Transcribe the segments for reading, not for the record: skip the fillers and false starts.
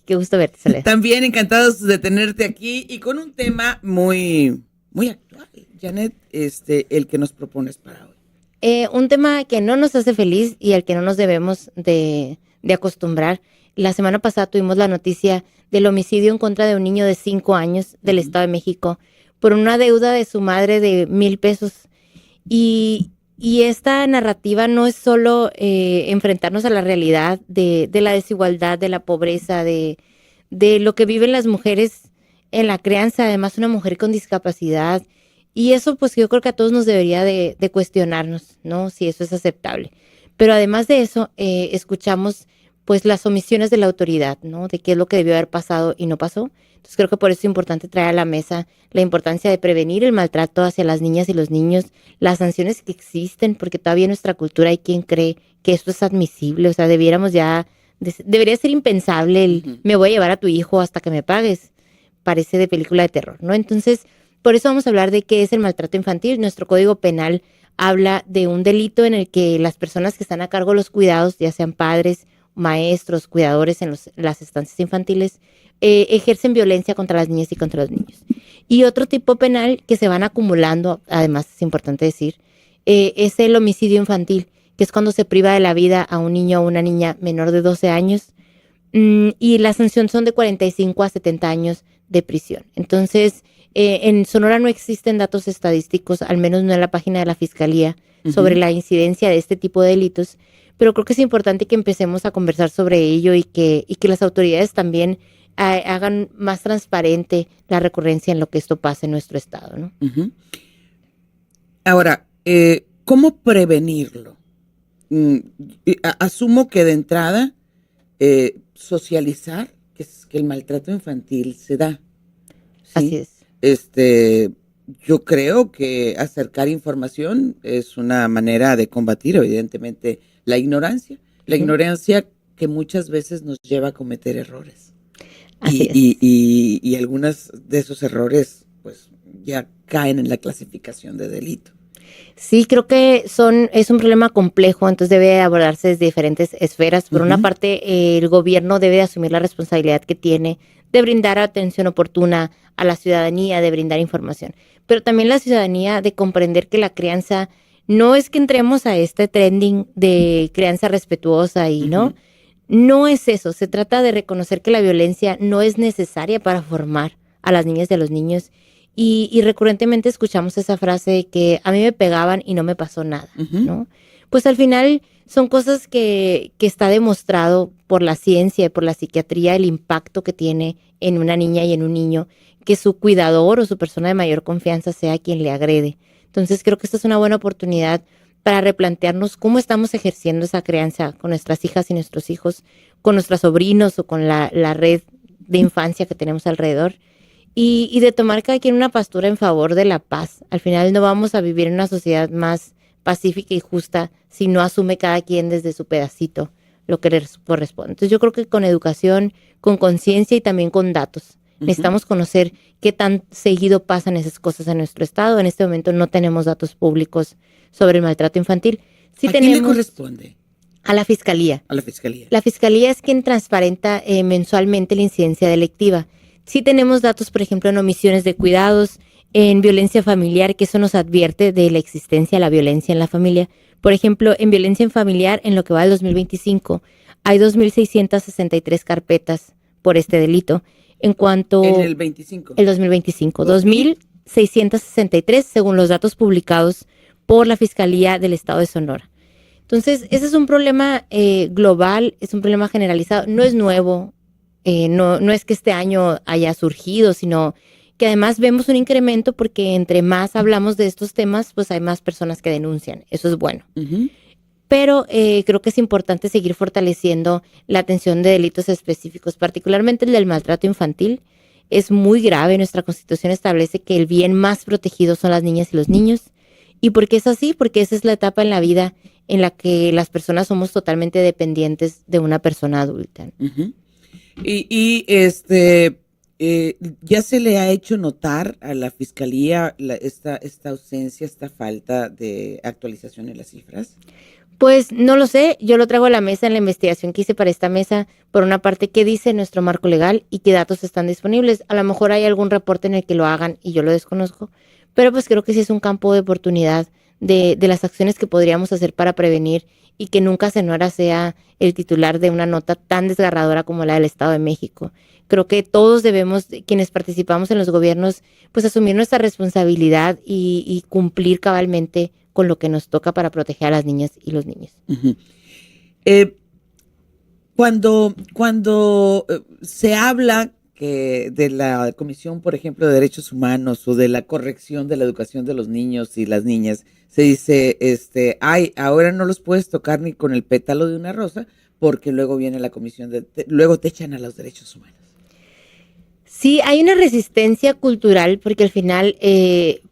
Qué gusto verte, Soledad. También encantados de tenerte aquí y con un tema muy, muy actual. Janet, el que nos propones para hoy. Un tema que no nos hace feliz y al que no nos debemos de acostumbrar. La semana pasada tuvimos la noticia del homicidio en contra de un niño de 5 años del Estado de México por una deuda de su madre de 1,000 pesos. Y esta narrativa no es solo enfrentarnos a la realidad de la desigualdad, de la pobreza, de lo que viven las mujeres en la crianza, además una mujer con discapacidad. Y eso pues yo creo que a todos nos debería de cuestionarnos, ¿no? Si eso es aceptable. Pero además de eso, escuchamos pues las omisiones de la autoridad, ¿no? De qué es lo que debió haber pasado y no pasó. Entonces creo que por eso es importante traer a la mesa la importancia de prevenir el maltrato hacia las niñas y los niños, las sanciones que existen, porque todavía en nuestra cultura hay quien cree que esto es admisible. O sea, debería ser impensable el me voy a llevar a tu hijo hasta que me pagues. Parece de película de terror, ¿no? Entonces, por eso vamos a hablar de qué es el maltrato infantil. Nuestro Código Penal habla de un delito en el que las personas que están a cargo de los cuidados, ya sean padres, maestros, cuidadores en las estancias infantiles, ejercen violencia contra las niñas y contra los niños. Y otro tipo penal que se van acumulando, además es importante decir, es el homicidio infantil, que es cuando se priva de la vida a un niño o una niña menor de 12 años, y la sanción son de 45 a 70 años de prisión. Entonces, en Sonora no existen datos estadísticos, al menos no en la página de la Fiscalía, sobre la incidencia de este tipo de delitos, pero creo que es importante que empecemos a conversar sobre ello y que las autoridades también hagan más transparente la recurrencia en lo que esto pasa en nuestro estado, ¿no? Ahora, ¿cómo prevenirlo? Asumo que de entrada socializar que el maltrato infantil se da, ¿sí? Así es. Yo creo que acercar información es una manera de combatir, evidentemente, la ignorancia que muchas veces nos lleva a cometer errores. Así es. Y algunos de esos errores, pues, ya caen en la clasificación de delito. Sí, creo que es un problema complejo, entonces debe abordarse desde diferentes esferas. Por una parte, el gobierno debe asumir la responsabilidad que tiene de brindar atención oportuna a la ciudadanía, de brindar información. Pero también la ciudadanía de comprender que la crianza no es que entremos a este trending de crianza respetuosa y no es eso. Se trata de reconocer que la violencia no es necesaria para formar a las niñas y a los niños. Y recurrentemente escuchamos esa frase de que a mí me pegaban y no me pasó nada, ¿no? Pues al final son cosas que está demostrado por la ciencia y por la psiquiatría el impacto que tiene en una niña y en un niño que su cuidador o su persona de mayor confianza sea quien le agrede. Entonces creo que esta es una buena oportunidad para replantearnos cómo estamos ejerciendo esa crianza con nuestras hijas y nuestros hijos, con nuestros sobrinos o con la red de infancia que tenemos alrededor. Y de tomar cada quien una postura en favor de la paz. Al final no vamos a vivir en una sociedad más pacífica y justa si no asume cada quien desde su pedacito lo que les corresponde. Entonces yo creo que con educación, con conciencia y también con datos. Necesitamos conocer qué tan seguido pasan esas cosas en nuestro estado. En este momento no tenemos datos públicos sobre el maltrato infantil. ¿A quién le corresponde? A la Fiscalía. A la Fiscalía. La Fiscalía es quien transparenta mensualmente la incidencia delictiva. Sí tenemos datos, por ejemplo, en omisiones de cuidados, en violencia familiar, que eso nos advierte de la existencia de la violencia en la familia. Por ejemplo, en violencia familiar, en lo que va del 2025, hay 2,663 carpetas por este delito. En cuanto... En el 25. El 2025. 2,663 según los datos publicados por la Fiscalía del Estado de Sonora. Entonces, ese es un problema global, es un problema generalizado, no es nuevo. No es que este año haya surgido, sino que además vemos un incremento porque entre más hablamos de estos temas, pues hay más personas que denuncian. Eso es bueno. Pero creo que es importante seguir fortaleciendo la atención de delitos específicos, particularmente el del maltrato infantil. Es muy grave. Nuestra Constitución establece que el bien más protegido son las niñas y los niños. ¿Y por qué es así? Porque esa es la etapa en la vida en la que las personas somos totalmente dependientes de una persona adulta. ¿Ya se le ha hecho notar a la Fiscalía esta ausencia, esta falta de actualización en las cifras? Pues no lo sé, yo lo traigo a la mesa en la investigación que hice para esta mesa. Por una parte, qué dice nuestro marco legal y qué datos están disponibles. A lo mejor hay algún reporte en el que lo hagan y yo lo desconozco, pero pues creo que sí es un campo de oportunidad de las acciones que podríamos hacer para prevenir y que nunca Sonora sea el titular de una nota tan desgarradora como la del Estado de México. Creo que todos debemos, quienes participamos en los gobiernos, pues asumir nuestra responsabilidad y cumplir cabalmente con lo que nos toca para proteger a las niñas y los niños. Uh-huh. Cuando se habla que de la Comisión, por ejemplo, de Derechos Humanos o de la corrección de la educación de los niños y las niñas, se dice, ay, ahora no los puedes tocar ni con el pétalo de una rosa, porque luego viene la Comisión luego te echan a los derechos humanos. Sí, hay una resistencia cultural porque al final,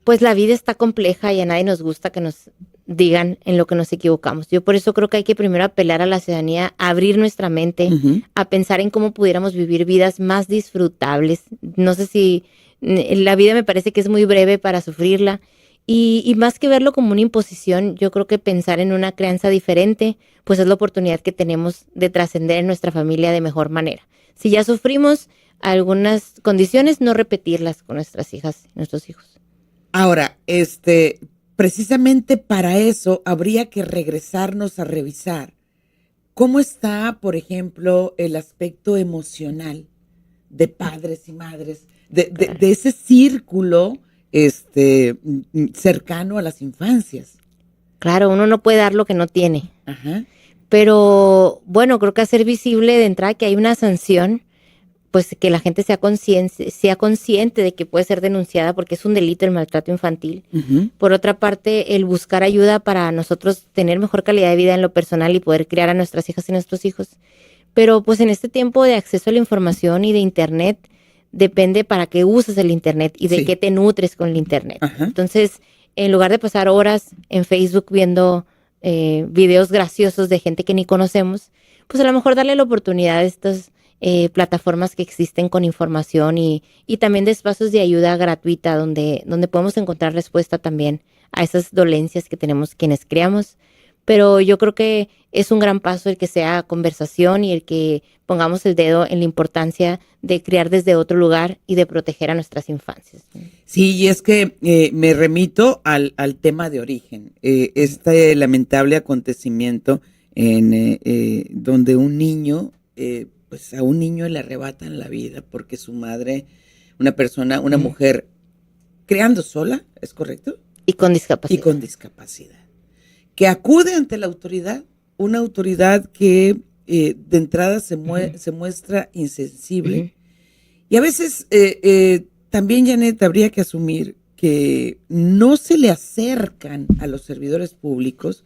pues la vida está compleja y a nadie nos gusta que nos digan en lo que nos equivocamos. Yo por eso creo que hay que primero apelar a la ciudadanía, a abrir nuestra mente, a pensar en cómo pudiéramos vivir vidas más disfrutables. No sé si la vida me parece que es muy breve para sufrirla y más que verlo como una imposición, yo creo que pensar en una crianza diferente, pues es la oportunidad que tenemos de trascender en nuestra familia de mejor manera. Si ya sufrimos algunas condiciones, no repetirlas con nuestras hijas y nuestros hijos. Ahora, precisamente para eso habría que regresarnos a revisar cómo está, por ejemplo, el aspecto emocional de padres y madres, de ese círculo cercano a las infancias. Claro, uno no puede dar lo que no tiene. Ajá. Pero bueno, creo que hacer visible de entrada que hay una sanción, pues que la gente sea consciente de que puede ser denunciada porque es un delito el maltrato infantil. Uh-huh. Por otra parte, el buscar ayuda para nosotros tener mejor calidad de vida en lo personal y poder criar a nuestras hijas y nuestros hijos. Pero pues en este tiempo de acceso a la información y de internet, depende para qué usas el internet y de qué te nutres con el internet. Ajá. Entonces, en lugar de pasar horas en Facebook viendo videos graciosos de gente que ni conocemos, pues a lo mejor darle la oportunidad a estas plataformas que existen con información y también de espacios de ayuda gratuita donde podemos encontrar respuesta también a esas dolencias que tenemos quienes criamos. Pero yo creo que es un gran paso el que sea conversación y el que pongamos el dedo en la importancia de criar desde otro lugar y de proteger a nuestras infancias. Sí, y es que me remito al tema de origen, este lamentable acontecimiento en donde un niño, pues a un niño le arrebatan la vida porque su madre, una mujer creando sola, ¿es correcto? Y con discapacidad. Y con discapacidad. Que acude ante la autoridad, una autoridad que de entrada se muestra insensible. Y a veces también, Janet, habría que asumir que no se le acercan a los servidores públicos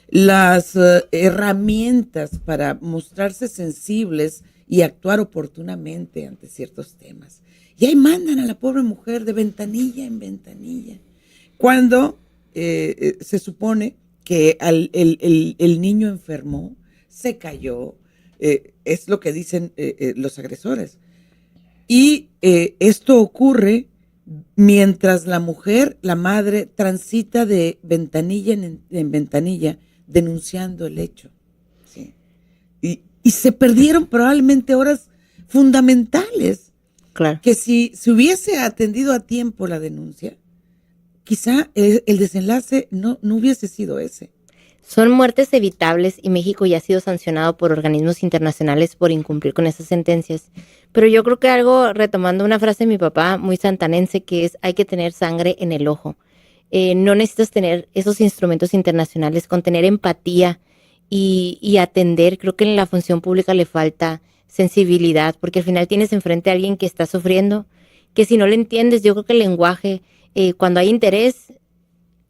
las herramientas para mostrarse sensibles y actuar oportunamente ante ciertos temas. Y ahí mandan a la pobre mujer de ventanilla en ventanilla, cuando se supone que el niño enfermó, se cayó, es lo que dicen los agresores. Y esto ocurre mientras la mujer, la madre, transita de ventanilla en ventanilla denunciando el hecho. ¿Sí? Y se perdieron probablemente horas fundamentales. Claro. Que si se hubiese atendido a tiempo la denuncia, quizá el desenlace no hubiese sido ese. Son muertes evitables y México ya ha sido sancionado por organismos internacionales por incumplir con esas sentencias. Pero yo creo que algo, retomando una frase de mi papá muy santanense, que es hay que tener sangre en el ojo. No necesitas tener esos instrumentos internacionales, con tener empatía y atender. Creo que en la función pública le falta sensibilidad, porque al final tienes enfrente a alguien que está sufriendo, que si no le entiendes, yo creo que el lenguaje, cuando hay interés,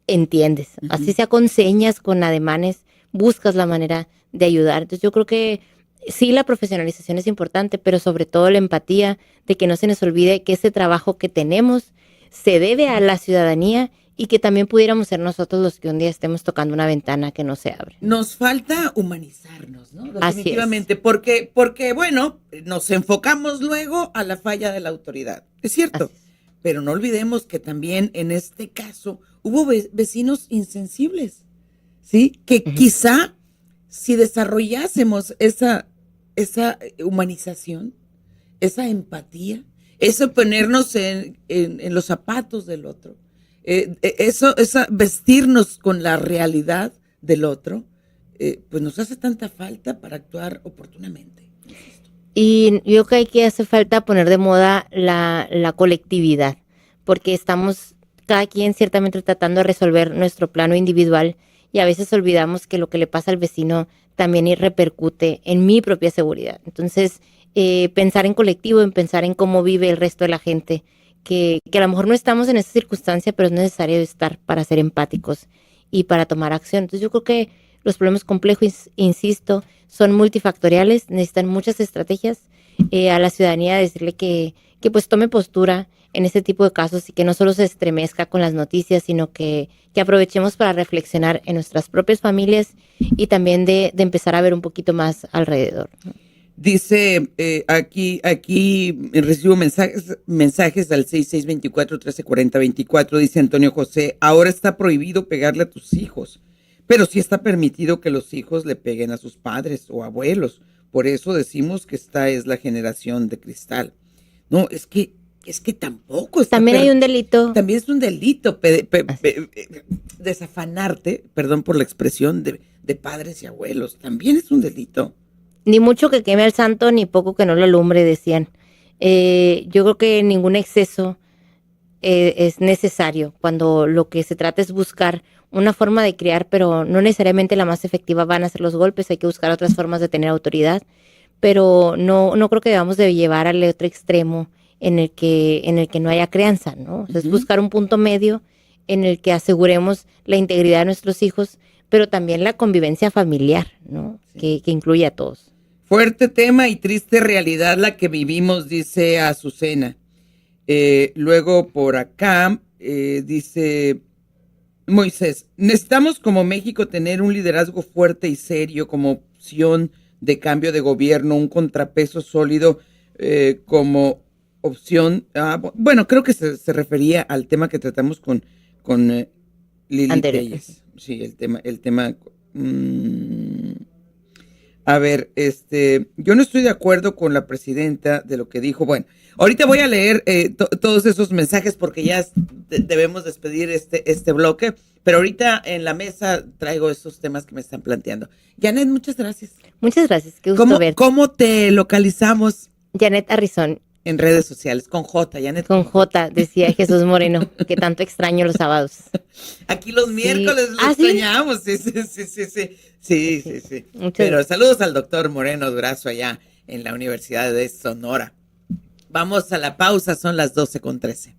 entiendes. Uh-huh. Así sea con señas, con ademanes, buscas la manera de ayudar. Entonces yo creo que sí, la profesionalización es importante, pero sobre todo la empatía, de que no se nos olvide que ese trabajo que tenemos se debe a la ciudadanía y que también pudiéramos ser nosotros los que un día estemos tocando una ventana que no se abre. Nos falta humanizarnos, ¿no? Definitivamente, Así es. Porque, bueno, nos enfocamos luego a la falla de la autoridad. Es cierto, pero no olvidemos que también en este caso hubo vecinos insensibles, ¿sí? Que quizá si desarrollásemos esa humanización, esa empatía, eso ponernos en los zapatos del otro, vestirnos con la realidad del otro, pues nos hace tanta falta para actuar oportunamente. Y yo creo que hace falta poner de moda la colectividad, porque estamos cada quien ciertamente tratando de resolver nuestro plano individual y a veces olvidamos que lo que le pasa al vecino también repercute en mi propia seguridad. Entonces, pensar en colectivo, en pensar en cómo vive el resto de la gente, que a lo mejor no estamos en esa circunstancia, pero es necesario estar para ser empáticos y para tomar acción. Entonces, yo creo que los problemas complejos, insisto, son multifactoriales, necesitan muchas estrategias. A la ciudadanía decirle que pues tome postura en este tipo de casos y que no solo se estremezca con las noticias, sino que aprovechemos para reflexionar en nuestras propias familias y también de empezar a ver un poquito más alrededor. Dice, aquí recibo mensajes al 6624-1340-24, dice Antonio José, ahora está prohibido pegarle a tus hijos, pero sí está permitido que los hijos le peguen a sus padres o abuelos. Por eso decimos que esta es la generación de cristal. No, es que tampoco está. También hay un delito. También es un delito desafanarte, perdón por la expresión, de padres y abuelos. También es un delito. Ni mucho que queme al santo, ni poco que no lo alumbre, decían. Yo creo que ningún exceso es necesario cuando lo que se trata es buscar una forma de criar, pero no necesariamente la más efectiva van a ser los golpes, hay que buscar otras formas de tener autoridad, pero no creo que debamos de llevar al otro extremo en el que no haya crianza, ¿no? O sea, es buscar un punto medio en el que aseguremos la integridad de nuestros hijos, pero también la convivencia familiar, ¿no? Sí. Que incluye a todos. Fuerte tema y triste realidad la que vivimos, dice Azucena. Luego por acá dice Moisés, necesitamos como México tener un liderazgo fuerte y serio como opción de cambio de gobierno, un contrapeso sólido como opción. Bueno, creo que se refería al tema que tratamos con Lili Telles. Sí, el tema. A ver, yo no estoy de acuerdo con la presidenta de lo que dijo. Bueno, ahorita voy a leer todos esos mensajes porque ya debemos despedir este bloque, pero ahorita en la mesa traigo esos temas que me están planteando. Janet, muchas gracias. Muchas gracias, qué gusto verte. ¿Cómo te localizamos? Janet Arrizón. En redes sociales, con J, Janet. Con J, decía Jesús Moreno, que tanto extraño los sábados. Aquí los miércoles lo extrañamos, sí. Pero saludos al doctor Moreno Durazo allá en la Universidad de Sonora. Vamos a la pausa, son las 12:13.